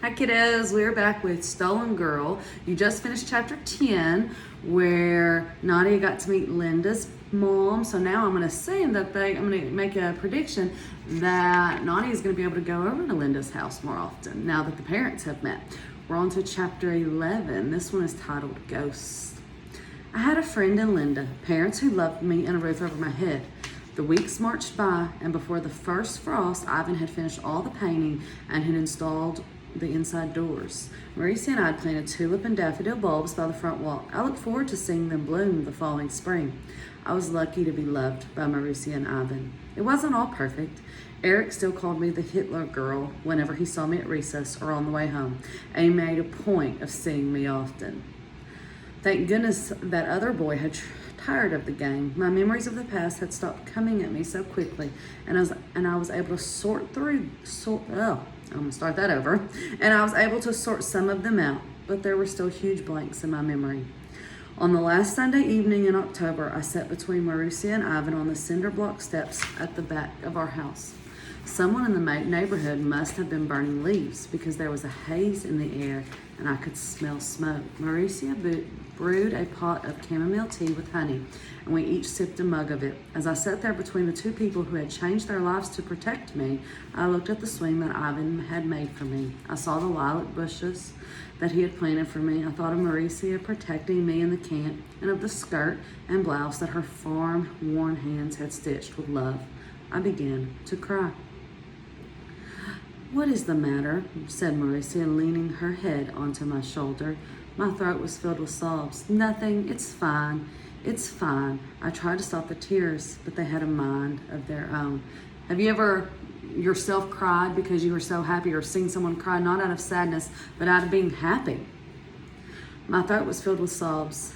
Hi kiddos, we're back with Stolen Girl. You just finished chapter 10 where Nadia got to meet Linda's mom. So now I'm going to make a prediction that Nadia is going to be able to go over to Linda's house more often now that the parents have met. We're on to chapter 11. This one is titled Ghosts. I had a friend in Linda, parents who loved me and a roof over my head. The weeks marched by, and before the first frost, Ivan had finished all the painting and had installed the inside doors. Marisa and I had planted tulip and daffodil bulbs by the front wall. I looked forward to seeing them bloom the following spring. I was lucky to be loved by Marisa and Ivan. It wasn't all perfect. Eric still called me the Hitler girl whenever he saw me at recess or on the way home, and he made a point of seeing me often. Thank goodness that other boy had tired of the game. My memories of the past had stopped coming at me so quickly, and I was able to I'm gonna start that over. And I was able to sort some of them out, but there were still huge blanks in my memory. On the last Sunday evening in October, I sat between Marisa and Ivan on the cinder block steps at the back of our house. Someone in the neighborhood must have been burning leaves because there was a haze in the air and I could smell smoke. Marisa brewed a pot of chamomile tea with honey, and we each sipped a mug of it. As I sat there between the two people who had changed their lives to protect me, I looked at the swing that Ivan had made for me. I saw the lilac bushes that he had planted for me. I thought of Marisa protecting me in the camp and of the skirt and blouse that her farm-worn hands had stitched with love. I began to cry. "What is the matter?" said Marisa, leaning her head onto my shoulder. My throat was filled with sobs. "Nothing, it's fine, it's fine." I tried to stop the tears, but they had a mind of their own. Have you ever yourself cried because you were so happy, or seen someone cry not out of sadness, but out of being happy? My throat was filled with sobs.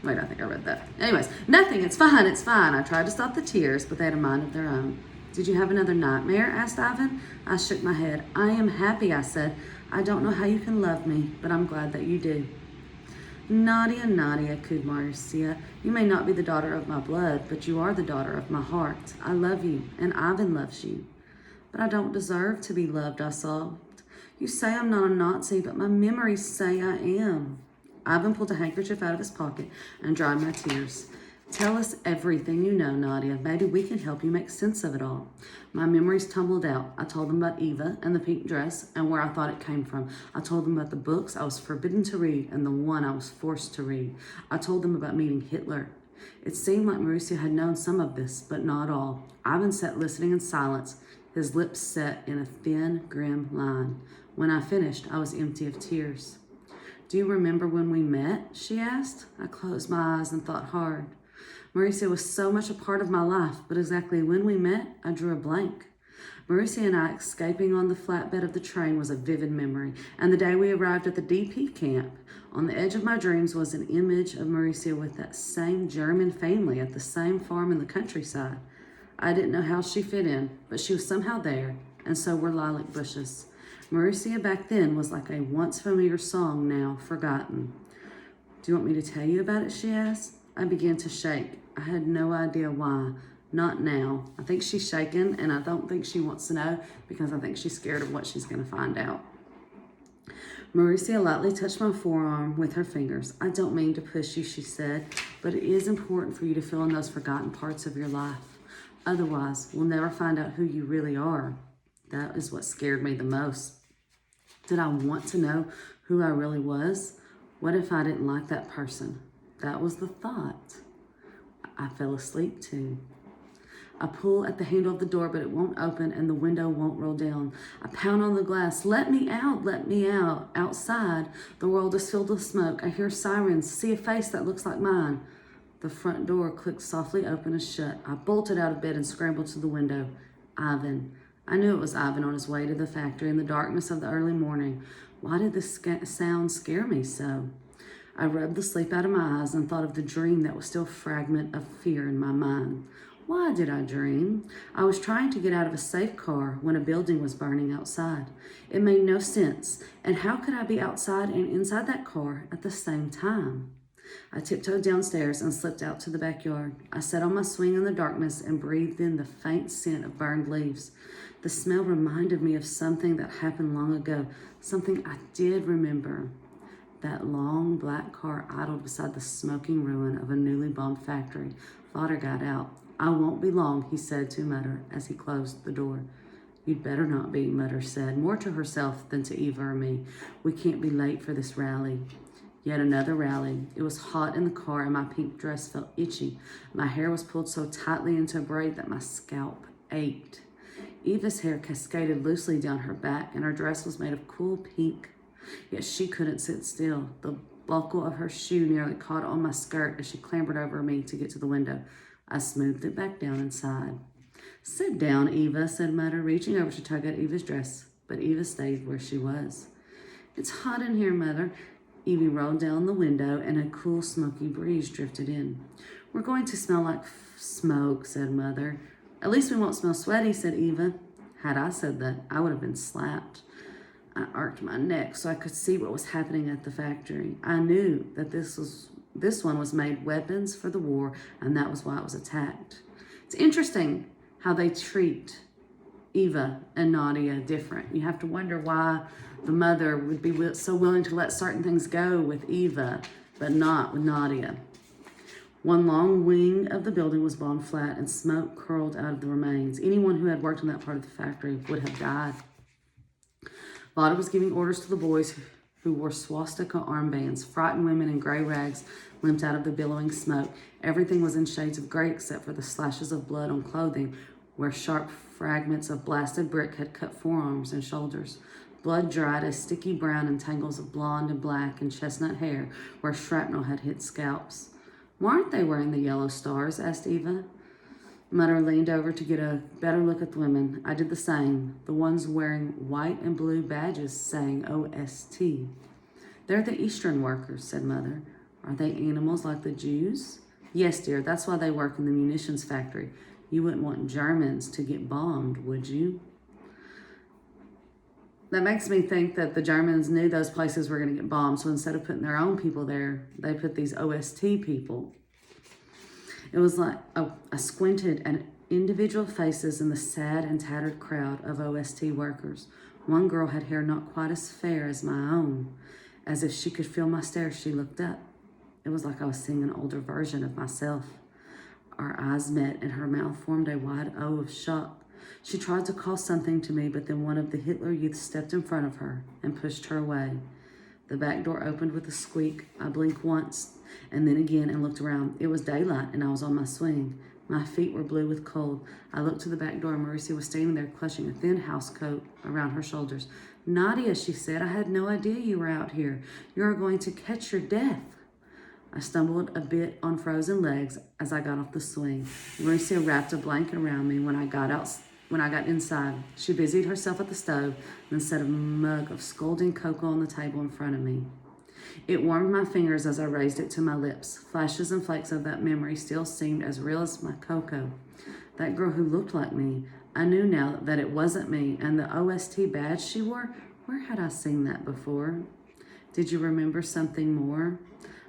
Wait, I think I read that. Anyways, nothing, it's fine, it's fine. I tried to stop the tears, but they had a mind of their own. "Did you have another nightmare?" asked Ivan. I shook my head. "I am happy," I said. "I don't know how you can love me, but I'm glad that you do." "Nadia, Nadia," cooed Marcia, "you may not be the daughter of my blood, but you are the daughter of my heart. I love you, and Ivan loves you." "But I don't deserve to be loved," I sobbed. "You say I'm not a Nazi, but my memories say I am." Ivan pulled a handkerchief out of his pocket and dried my tears. "Tell us everything you know, Nadia. Maybe we can help you make sense of it all." My memories tumbled out. I told them about Eva and the pink dress and where I thought it came from. I told them about the books I was forbidden to read and the one I was forced to read. I told them about meeting Hitler. It seemed like Marisa had known some of this, but not all. Ivan sat listening in silence, his lips set in a thin, grim line. When I finished, I was empty of tears. "Do you remember when we met?" she asked. I closed my eyes and thought hard. Marisa was so much a part of my life, but exactly when we met, I drew a blank. Marisa and I escaping on the flatbed of the train was a vivid memory, and the day we arrived at the DP camp. On the edge of my dreams was an image of Marisa with that same German family at the same farm in the countryside. I didn't know how she fit in, but she was somehow there, and so were lilac bushes. Marisa back then was like a once familiar song now forgotten. "Do you want me to tell you about it?" she asked. I began to shake. I had no idea why. Not now. I think she's shaken, and I don't think she wants to know because I think she's scared of what she's going to find out. Marisa lightly touched my forearm with her fingers. "I don't mean to push you," she said, "but it is important for you to fill in those forgotten parts of your life. Otherwise, we'll never find out who you really are." That is what scared me the most. Did I want to know who I really was? What if I didn't like that person? That was the thought. I fell asleep too. I pull at the handle of the door, but it won't open and the window won't roll down. I pound on the glass. "Let me out, let me out." Outside, the world is filled with smoke. I hear sirens, see a face that looks like mine. The front door clicked softly open and shut. I bolted out of bed and scrambled to the window. Ivan. I knew it was Ivan on his way to the factory in the darkness of the early morning. Why did this sound scare me so? I rubbed the sleep out of my eyes and thought of the dream that was still a fragment of fear in my mind. Why did I dream? I was trying to get out of a safe car when a building was burning outside. It made no sense. And how could I be outside and inside that car at the same time? I tiptoed downstairs and slipped out to the backyard. I sat on my swing in the darkness and breathed in the faint scent of burned leaves. The smell reminded me of something that happened long ago, something I did remember. That long black car idled beside the smoking ruin of a newly bombed factory. Lauder got out. "I won't be long," he said to Mutter as he closed the door. "You'd better not be," Mutter said, more to herself than to Eva or me. "We can't be late for this rally." Yet another rally. It was hot in the car and my pink dress felt itchy. My hair was pulled so tightly into a braid that my scalp ached. Eva's hair cascaded loosely down her back and her dress was made of cool pink. Yet she couldn't sit still. The buckle of her shoe nearly caught on my skirt as she clambered over me to get to the window. I smoothed it back down and sighed. "Sit down, Eva," said Mutter, reaching over to tug at Eva's dress. But Eva stayed where she was. "It's hot in here, Mother." Evie rolled down the window and a cool, smoky breeze drifted in. "We're going to smell like smoke," said Mother. "At least we won't smell sweaty," said Eva. Had I said that, I would have been slapped. I arched my neck so I could see what was happening at the factory. I knew that this one was made weapons for the war, and that was why it was attacked. It's interesting how they treat Eva and Nadia different. You have to wonder why the mother would be so willing to let certain things go with Eva, but not with Nadia. One long wing of the building was bombed flat and smoke curled out of the remains. Anyone who had worked in that part of the factory would have died. Lauder was giving orders to the boys who wore swastika armbands. Frightened women in gray rags limped out of the billowing smoke. Everything was in shades of gray except for the slashes of blood on clothing where sharp fragments of blasted brick had cut forearms and shoulders. Blood dried as sticky brown in tangles of blonde and black and chestnut hair where shrapnel had hit scalps. "Why aren't they wearing the yellow stars?" asked Eva. Mutter leaned over to get a better look at the women. I did the same. The ones wearing white and blue badges saying OST. "They're the Eastern workers," said Mother. "Are they animals like the Jews?" "Yes, dear, that's why they work in the munitions factory. You wouldn't want Germans to get bombed, would you?" That makes me think that the Germans knew those places were going to get bombed, so instead of putting their own people there, they put these OST people. It was like I squinted at individual faces in the sad and tattered crowd of OST workers. One girl had hair not quite as fair as my own. As if she could feel my stare, she looked up. It was like I was seeing an older version of myself. Our eyes met and her mouth formed a wide O of shock. She tried to call something to me, but then one of the Hitler youths stepped in front of her and pushed her away. The back door opened with a squeak. I blinked once and then again and looked around. It was daylight and I was on my swing. My feet were blue with cold. I looked to the back door and Marussia was standing there clutching a thin house coat around her shoulders. "Nadia," she said, "I had no idea you were out here. You are going to catch your death." I stumbled a bit on frozen legs as I got off the swing. Marussia wrapped a blanket around me when I got inside. She busied herself at the stove and set a mug of scalding cocoa on the table in front of me. It warmed my fingers as I raised it to my lips. Flashes and flakes of that memory still seemed as real as my cocoa. That girl who looked like me, I knew now that it wasn't me, and the OST badge she wore, where had I seen that before? "Did you remember something more?"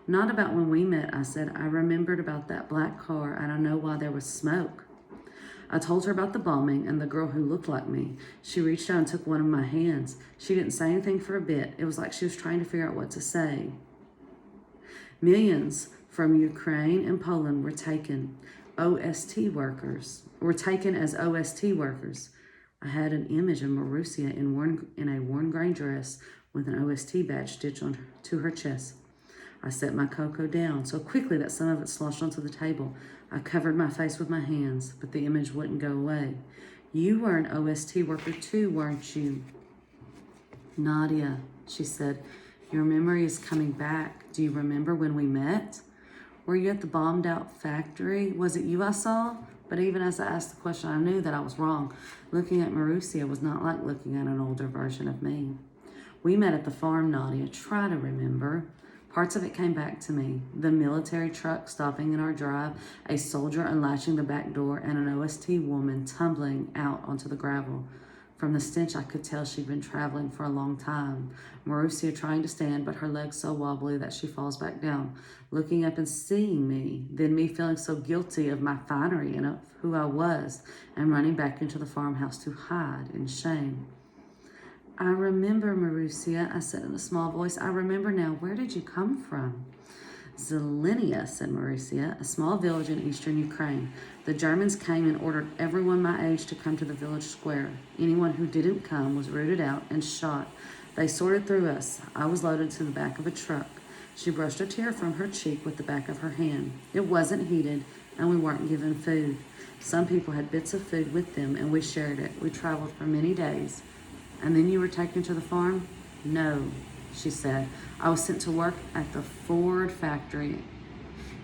"Not about when we met," I said. "I remembered about that black car, and I know why there was smoke." I told her about the bombing and the girl who looked like me. She reached out and took one of my hands. She didn't say anything for a bit. It was like she was trying to figure out what to say. Millions from Ukraine and Poland were taken as OST workers. I had an image of Marussia in a worn gray dress with an OST badge stitched to her chest. I set my cocoa down so quickly that some of it sloshed onto the table. I covered my face with my hands, but the image wouldn't go away. "You were an OST worker too, weren't you?" "Nadia," she said, "your memory is coming back. Do you remember when we met? Were you at the bombed out factory? Was it you I saw?" But even as I asked the question, I knew that I was wrong. Looking at Marussia was not like looking at an older version of me. "We met at the farm, Nadia. Try to remember." Parts of it came back to me. The military truck stopping in our drive, a soldier unlatching the back door, and an OST woman tumbling out onto the gravel. From the stench, I could tell she'd been traveling for a long time. Marussia trying to stand, but her legs so wobbly that she falls back down, looking up and seeing me, then me feeling so guilty of my finery and of who I was, and running back into the farmhouse to hide in shame. I remember, Marussia, I said in a small voice. I remember now. Where did you come from? Zelenia, said Marussia, a small village in eastern Ukraine. The Germans came and ordered everyone my age to come to the village square. Anyone who didn't come was rooted out and shot. They sorted through us. I was loaded to the back of a truck. She brushed a tear from her cheek with the back of her hand. It wasn't heated, and we weren't given food. Some people had bits of food with them, and we shared it. We traveled for many days. And then you were taken to the farm? No, she said. I was sent to work at the Ford factory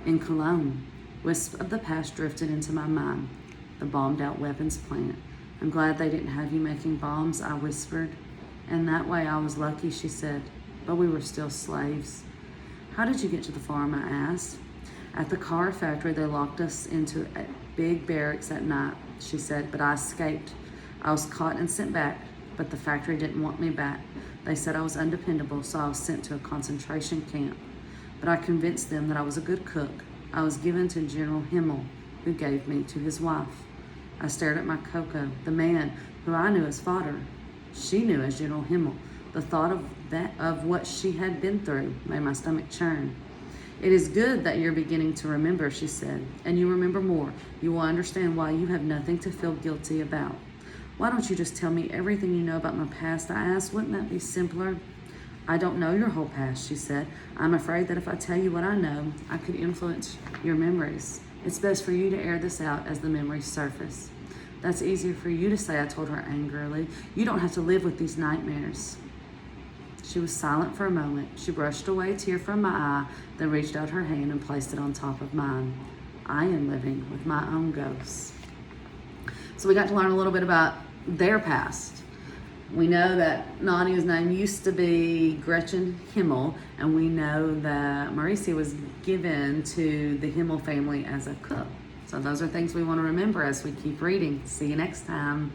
in Cologne. Wisps of the past drifted into my mind. The bombed-out weapons plant. I'm glad they didn't have you making bombs, I whispered. And that way I was lucky, she said. But we were still slaves. How did you get to the farm, I asked. At the car factory, they locked us into a big barracks at night, she said, but I escaped. I was caught and sent back, but the factory didn't want me back. They said I was undependable, so I was sent to a concentration camp. But I convinced them that I was a good cook. I was given to General Himmel, who gave me to his wife. I stared at my Coco, the man who I knew as father. She knew as General Himmel. The thought of what she had been through made my stomach churn. It is good that you're beginning to remember, she said, and you remember more. You will understand why you have nothing to feel guilty about. Why don't you just tell me everything you know about my past, I asked. Wouldn't that be simpler? I don't know your whole past, she said. I'm afraid that if I tell you what I know, I could influence your memories. It's best for you to air this out as the memories surface. That's easier for you to say, I told her angrily. You don't have to live with these nightmares. She was silent for a moment. She brushed away a tear from my eye, then reached out her hand and placed it on top of mine. I am living with my own ghosts. So we got to learn a little bit about their past. We know that Nadia's name used to be Gretchen Himmel, and we know that Marussia was given to the Himmel family as a cook. So those are things we want to remember as we keep reading. See you next time.